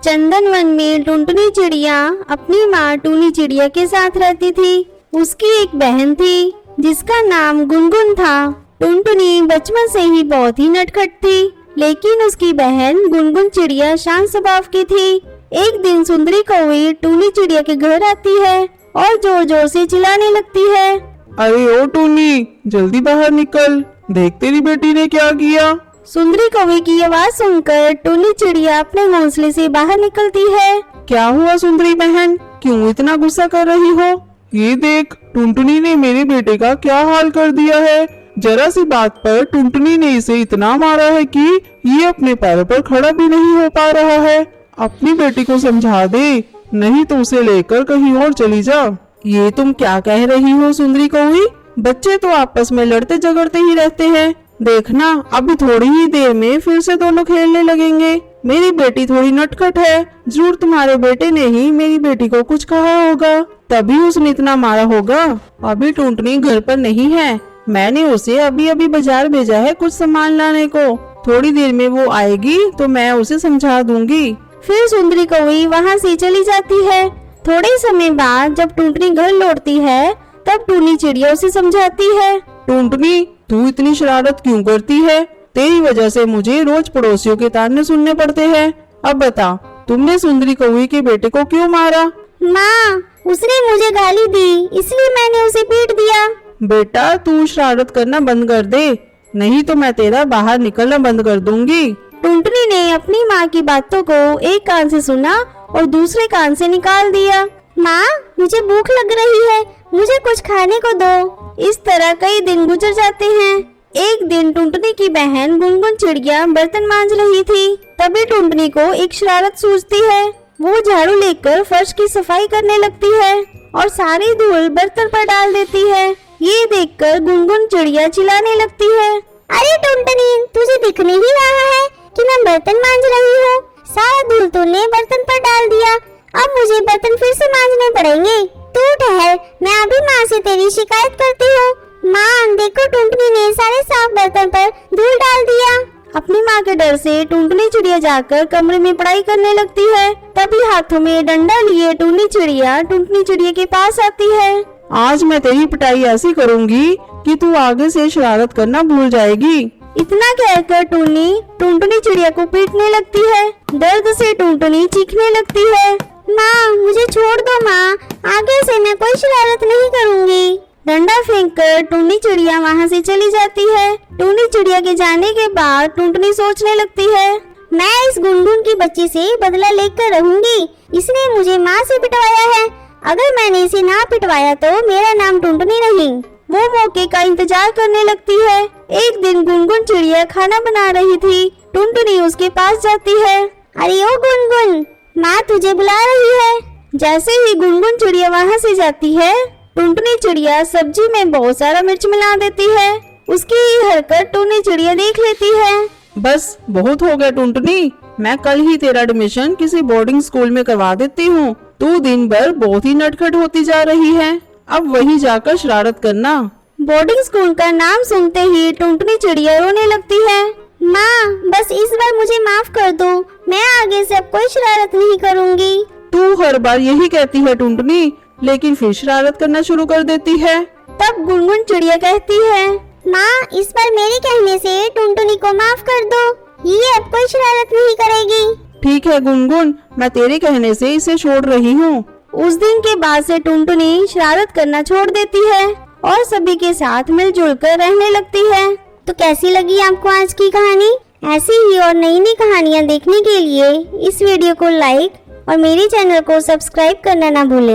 चंदनवन में टुनटुनी चिड़िया अपनी माँ टूनी चिड़िया के साथ रहती थी। उसकी एक बहन थी जिसका नाम गुनगुन था। टुनटुनी बचपन से ही बहुत ही नटखट थी, लेकिन उसकी बहन गुनगुन चिड़िया शांत स्वभाव की थी। एक दिन सुंदरी कौवी टूनी चिड़िया के घर आती है और जोर जोर से चिल्लाने लगती है। अरे ओ टूनी, जल्दी बाहर निकल, देख तेरी बेटी ने क्या किया। सुंदरी कौवी की आवाज सुनकर टूनी चिड़िया अपने घोंसले से बाहर निकलती है। क्या हुआ सुंदरी बहन, क्यों इतना गुस्सा कर रही हो? ये देख, टुनटुनी ने मेरे बेटे का क्या हाल कर दिया है। जरा सी बात पर टुनटुनी ने इसे इतना मारा है कि ये अपने पैरों पर खड़ा भी नहीं हो पा रहा है। अपनी बेटी को समझा दे, नहीं तो उसे लेकर कहीं और चली जा। ये तुम क्या कह रही हो सुंदरी कौवी? बच्चे तो आपस में लड़ते झगड़ते ही रहते हैं। देखना, अभी थोड़ी ही देर में फिर से दोनों खेलने लगेंगे। मेरी बेटी थोड़ी नटखट है, जरूर तुम्हारे बेटे ने ही मेरी बेटी को कुछ कहा होगा, तभी उसने इतना मारा होगा। अभी टुनटुनी घर पर नहीं है, मैंने उसे अभी अभी बाजार भेजा है कुछ सामान लाने को। थोड़ी देर में वो आएगी तो मैं उसे समझा दूंगी। फिर सुंदरी कौवी वहाँ से चली जाती है। थोड़े समय बाद जब टुनटुनी घर लौटती है तब टूनी चिड़िया उसे समझाती है। टुनटुनी, तू इतनी शरारत क्यों करती है? तेरी वजह से मुझे रोज पड़ोसियों के ताने सुनने पड़ते हैं। अब बता, तुमने सुंदरी कौवी के बेटे को क्यों मारा? माँ, उसने मुझे गाली दी, इसलिए मैंने उसे पीट दिया। बेटा, तू शरारत करना बंद कर दे, नहीं तो मैं तेरा बाहर निकलना बंद कर दूंगी। टुनटुनी ने अपनी माँ की बातों को एक कान से सुना और दूसरे कान से निकाल दिया। माँ, मुझे भूख लग रही है, मुझे कुछ खाने को दो। इस तरह कई दिन गुजर जाते हैं। एक दिन टुनटुनी की बहन गुनगुन चिड़िया बर्तन मांज रही थी। तभी टुनटुनी को एक शरारत सूझती है। वो झाड़ू लेकर फर्श की सफाई करने लगती है और सारी धूल बर्तन पर डाल देती है। ये देखकर गुनगुन चिड़िया चिल्लाने लगती है। अरे टुनटुनी, तुझे दिख नहीं रहा है कि मैं बर्तन मांज रही हूँ? सारा धूल तूने बर्तन पर डाल दिया, अब मुझे बर्तन फिर से मांजने पड़ेंगे। तू ठहर, मैं अभी माँ से तेरी शिकायत करती हूँ। माँ देखो, टुनटुनी ने सारे साफ बर्तन पर धूल डाल दिया। अपनी माँ के डर से टुनटुनी चिड़िया जाकर कमरे में पढ़ाई करने लगती है। तभी हाथों में डंडा लिए टूनी चिड़िया टुनटुनी चिड़िया के पास आती है। आज मैं तेरी पिटाई ऐसी करूँगी कि तू आगे से शरारत करना भूल जाएगी। इतना कहकर टुनटुनी चिड़िया को पीटने लगती है। दर्द से टुनटुनी चीखने लगती है। माँ, मुझे छोड़ दो माँ, आगे से मैं कोई शरारत नहीं करूँगी। डंडा फेंककर टूनी चिड़िया वहाँ से चली जाती है। टूनी चिड़िया के जाने के बाद टुनटुनी सोचने लगती है, मैं इस गुनगुन की बच्ची से बदला लेकर रहूंगी। इसने मुझे माँ से पिटवाया है, अगर मैंने इसे ना पिटवाया तो मेरा नाम टुनटुनी नहीं। वो मौके का इंतजार करने लगती है। एक दिन गुनगुन चिड़िया खाना बना रही थी। टुनटुनी उसके पास जाती है। अरे ओ गुनगुन, माँ तुझे बुला रही है। जैसे ही गुनगुन चिड़िया वहाँ से जाती है, टुनटुनी चिड़िया सब्जी में बहुत सारा मिर्च मिला देती है। उसकी ये हरकत टूनी चिड़िया देख लेती है। बस बहुत हो गया टुनटुनी, मैं कल ही तेरा एडमिशन किसी बोर्डिंग स्कूल में करवा देती हूँ। तू दिन भर बहुत ही नटखट होती जा रही है, अब वही जाकर शरारत करना। बोर्डिंग स्कूल का नाम सुनते ही टुनटुनी चिड़िया रोने लगती है। माँ, बस इस बार मुझे माफ कर दो, मैं आगे से अब कोई शरारत नहीं करूँगी। तू हर बार यही कहती है टुनटुनी, लेकिन फिर शरारत करना शुरू कर देती है। तब गुनगुन चिड़िया कहती है, माँ इस बार मेरे कहने से टुनटुनी को माफ कर दो, ये अब कोई शरारत नहीं करेगी। ठीक है गुनगुन, मैं तेरे कहने से इसे छोड़ रही हूँ। उस दिन के बाद से टुनटुनी शरारत करना छोड़ देती है और सभी के साथ मिलजुल कर रहने लगती है। तो कैसी लगी आपको आज की कहानी? ऐसी ही और नई नई कहानियाँ देखने के लिए इस वीडियो को लाइक और मेरे चैनल को सब्सक्राइब करना ना भूलें।